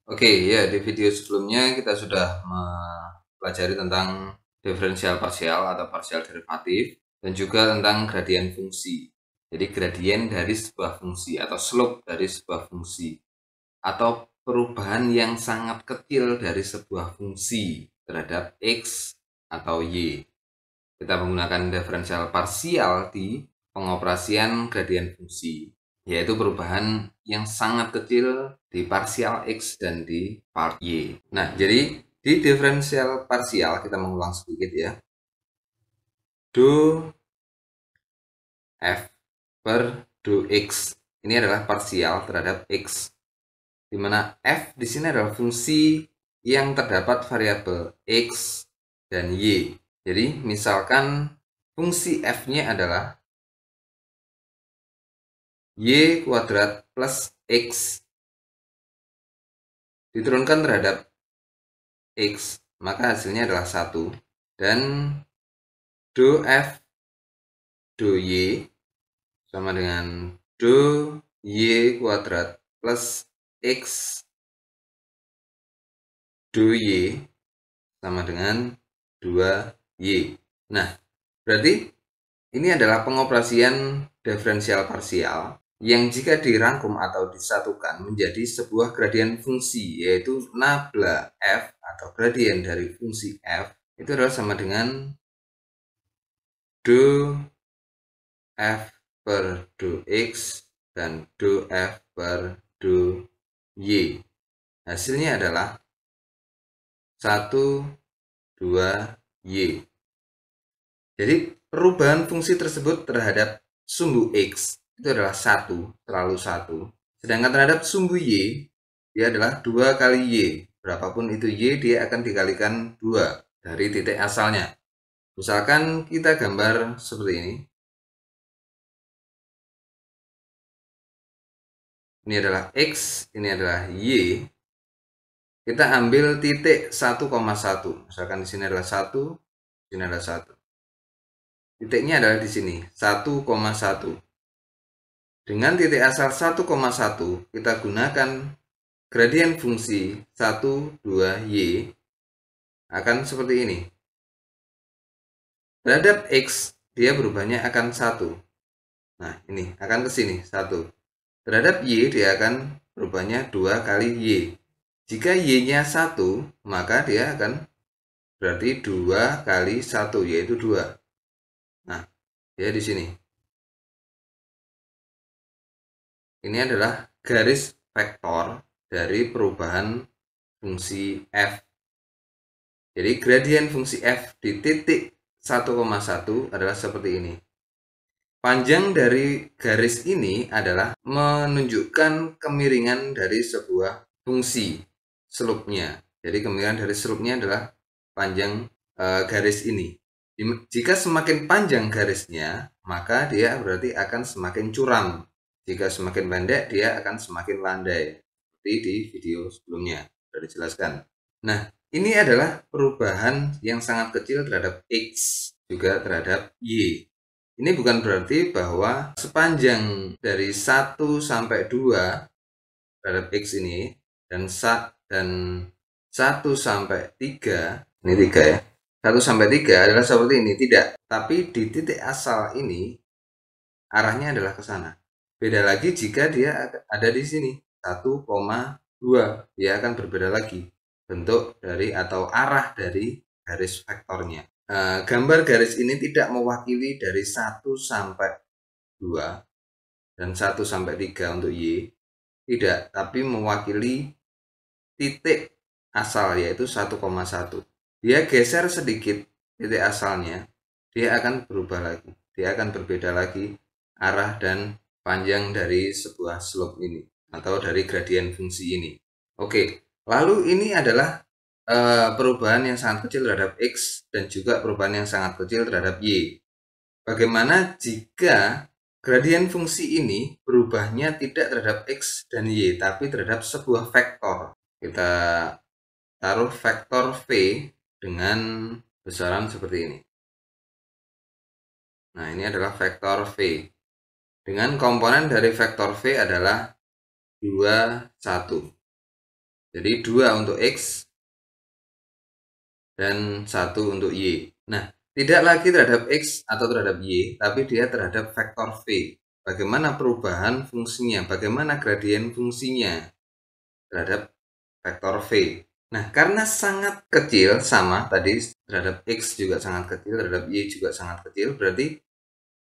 Oke, ya di video sebelumnya kita sudah mempelajari tentang diferensial parsial atau parsial derivatif dan juga tentang gradien fungsi. Jadi gradien dari sebuah fungsi atau slope dari sebuah fungsi atau perubahan yang sangat kecil dari sebuah fungsi terhadap x atau y. Kita menggunakan diferensial parsial di pengoperasian gradien fungsi, yaitu perubahan yang sangat kecil di parsial x dan di part y. Nah, jadi di diferensial parsial kita mengulang sedikit ya. Do f per do x ini adalah parsial terhadap x, di mana f di sini adalah fungsi yang terdapat variabel x dan y. Jadi misalkan fungsi f-nya adalah y kuadrat plus x diturunkan terhadap x, maka hasilnya adalah 1. Dan do f do y sama dengan do y kuadrat plus x do y sama dengan 2y. Nah, berarti ini adalah pengoperasian diferensial parsial yang jika dirangkum atau disatukan menjadi sebuah gradien fungsi, yaitu nabla f atau gradien dari fungsi f itu adalah sama dengan do f per do x dan do f per do y. Hasilnya adalah 1, 2y. Jadi perubahan fungsi tersebut terhadap sumbu x itu adalah 1, selalu 1. Sedangkan terhadap sumbu y, dia adalah 2 kali y. Berapapun itu y, dia akan dikalikan 2 dari titik asalnya. Misalkan kita gambar seperti ini. Ini adalah x, ini adalah y. Kita ambil titik 1,1. Misalkan di sini adalah 1, di sini adalah 1. Titiknya adalah di sini, 1,1. Dengan titik asal 1,1 kita gunakan gradien fungsi 1, 2y akan seperti ini. Terhadap x dia berubahnya akan 1. Nah, ini akan ke sini 1. Terhadap y dia akan berubahnya 2 kali y. Jika y-nya 1, maka dia akan berarti 2 kali 1 yaitu 2. Nah, dia di sini. Ini adalah garis vektor dari perubahan fungsi f. Jadi gradien fungsi f di titik 1,1 adalah seperti ini. Panjang dari garis ini adalah menunjukkan kemiringan dari sebuah fungsi slope-nya. Jadi kemiringan dari slope-nya adalah panjang garis ini. Jika semakin panjang garisnya, maka dia berarti akan semakin curam. Jika semakin pendek, dia akan semakin landai. Seperti di video sebelumnya sudah dijelaskan. Nah, ini adalah perubahan yang sangat kecil terhadap x, juga terhadap y. Ini bukan berarti bahwa sepanjang dari 1 sampai 2 terhadap x ini dan 1 sampai 3, ini 3 ya. 1 sampai 3 adalah seperti ini, tidak. Tapi di titik asal ini arahnya adalah ke sana. Beda lagi jika dia ada di sini 1,2, dia akan berbeda lagi bentuk dari atau arah dari garis vektornya. Gambar garis ini tidak mewakili dari 1 sampai 2 dan 1 sampai 3 untuk y, tidak, tapi mewakili titik asal yaitu 1,1. Dia geser sedikit titik asalnya, dia akan berubah lagi, dia akan berbeda lagi arah dan panjang dari sebuah slope ini atau dari gradien fungsi ini. Oke, lalu ini adalah perubahan yang sangat kecil terhadap x dan juga perubahan yang sangat kecil terhadap y. Bagaimana jika gradien fungsi ini berubahnya tidak terhadap x dan y, tapi terhadap sebuah vektor? Kita taruh vektor v dengan besaran seperti ini. Nah, ini adalah vektor v. Dengan komponen dari vektor v adalah 2, 1. Jadi 2 untuk X dan 1 untuk Y. Nah, tidak lagi terhadap X atau terhadap Y, tapi dia terhadap vektor V. Bagaimana perubahan fungsinya, bagaimana gradien fungsinya terhadap vektor V. Nah, karena sangat kecil, sama tadi terhadap X juga sangat kecil, terhadap Y juga sangat kecil, berarti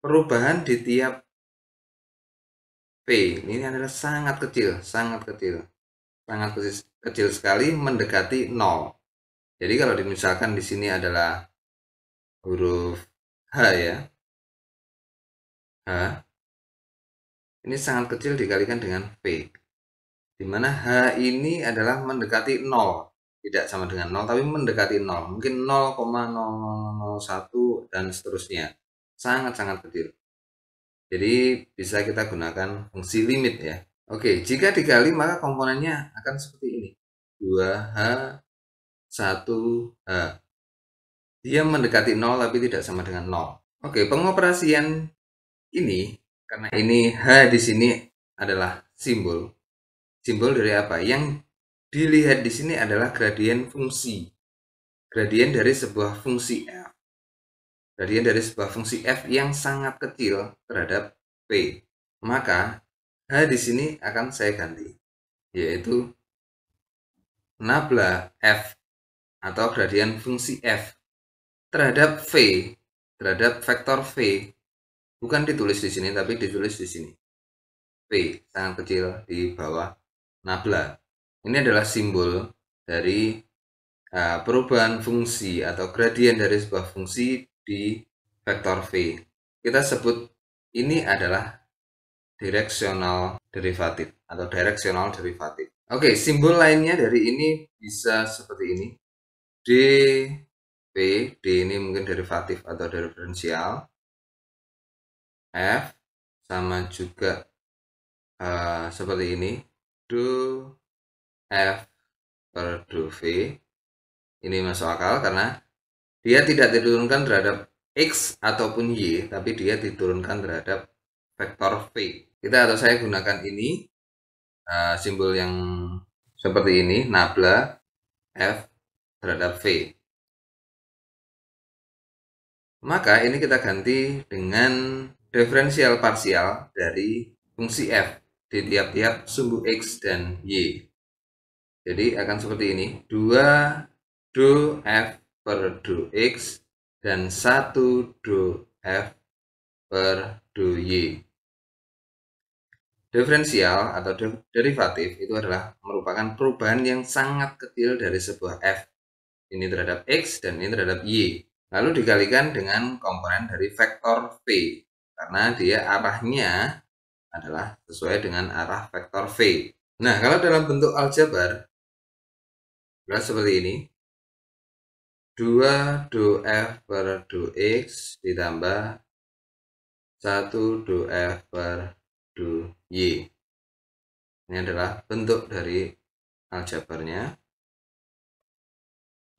perubahan di tiap V ini adalah sangat kecil, sangat kecil. Sangat kecil sekali, mendekati 0. Jadi kalau misalkan di sini adalah huruf H ya, H, ini sangat kecil dikalikan dengan V. Di mana H ini adalah mendekati 0. Tidak sama dengan 0, tapi mendekati 0. Mungkin 0,0001 dan seterusnya. Sangat-sangat kecil. Jadi bisa kita gunakan fungsi limit ya. Oke, jika dikali maka komponennya akan seperti ini. 2H, 1H. Dia mendekati 0 tapi tidak sama dengan 0. Oke, pengoperasian ini, karena ini H di sini adalah simbol. Simbol dari apa? Yang dilihat di sini adalah gradien fungsi. Gradien dari sebuah fungsi f. Gradien dari sebuah fungsi f yang sangat kecil terhadap p. Maka H di sini akan saya ganti, yaitu nabla f atau gradien fungsi f terhadap v, terhadap vektor v. Bukan ditulis di sini, tapi ditulis di sini. V sangat kecil di bawah nabla. Ini adalah simbol dari perubahan fungsi atau gradien dari sebuah fungsi di vektor V. Kita sebut ini adalah directional derivative atau directional derivative. Oke, simbol lainnya dari ini bisa seperti ini. D, V, D ini mungkin derivatif atau diferensial. F sama juga seperti ini. Do F per do V. Ini masuk akal karena dia tidak diturunkan terhadap X ataupun Y, tapi dia diturunkan terhadap vektor V. Kita atau saya gunakan ini, simbol yang seperti ini, nabla F terhadap V. Maka ini kita ganti dengan diferensial parsial dari fungsi F di tiap-tiap sumbu X dan Y. Jadi akan seperti ini, 2 do F per do X dan 1 do F per do Y. Diferensial atau derivatif itu adalah merupakan perubahan yang sangat kecil dari sebuah F. Ini terhadap X dan ini terhadap Y. Lalu dikalikan dengan komponen dari vektor V. Karena dia arahnya adalah sesuai dengan arah vektor V. Nah, kalau dalam bentuk aljabar, adalah seperti ini. 2 do F per do X ditambah 1 do F per do Y. Ini adalah bentuk dari aljabarnya.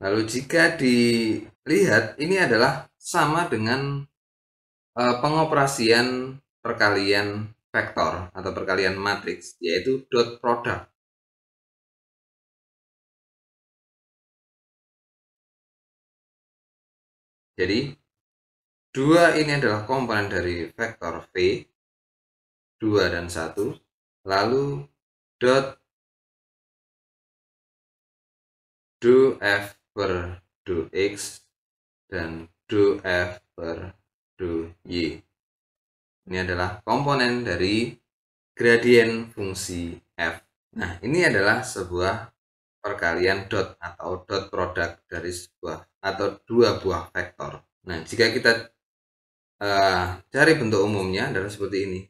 Lalu jika dilihat, ini adalah sama dengan pengoperasian perkalian vektor atau perkalian matriks, yaitu dot product. Jadi 2 ini adalah komponen dari vektor V, 2 dan 1, lalu dot do F per do X dan do F per do Y. Ini adalah komponen dari gradien fungsi F. Nah, ini adalah sebuah perkalian dot atau dot product dari sebuah atau dua buah vektor. Nah, jika kita cari bentuk umumnya adalah seperti ini.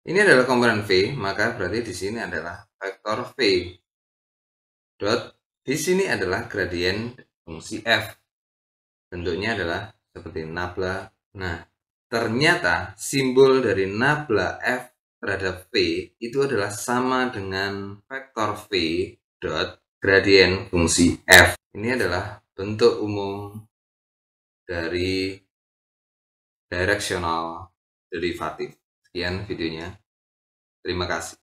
Ini adalah komponen V, maka berarti di sini adalah vektor V. Dot di sini adalah gradien fungsi F. Bentuknya adalah seperti nabla. Nah, ternyata simbol dari nabla F terhadap V itu adalah sama dengan vektor V dot gradien fungsi F. Ini adalah bentuk umum dari directional derivative. Sekian videonya. Terima kasih.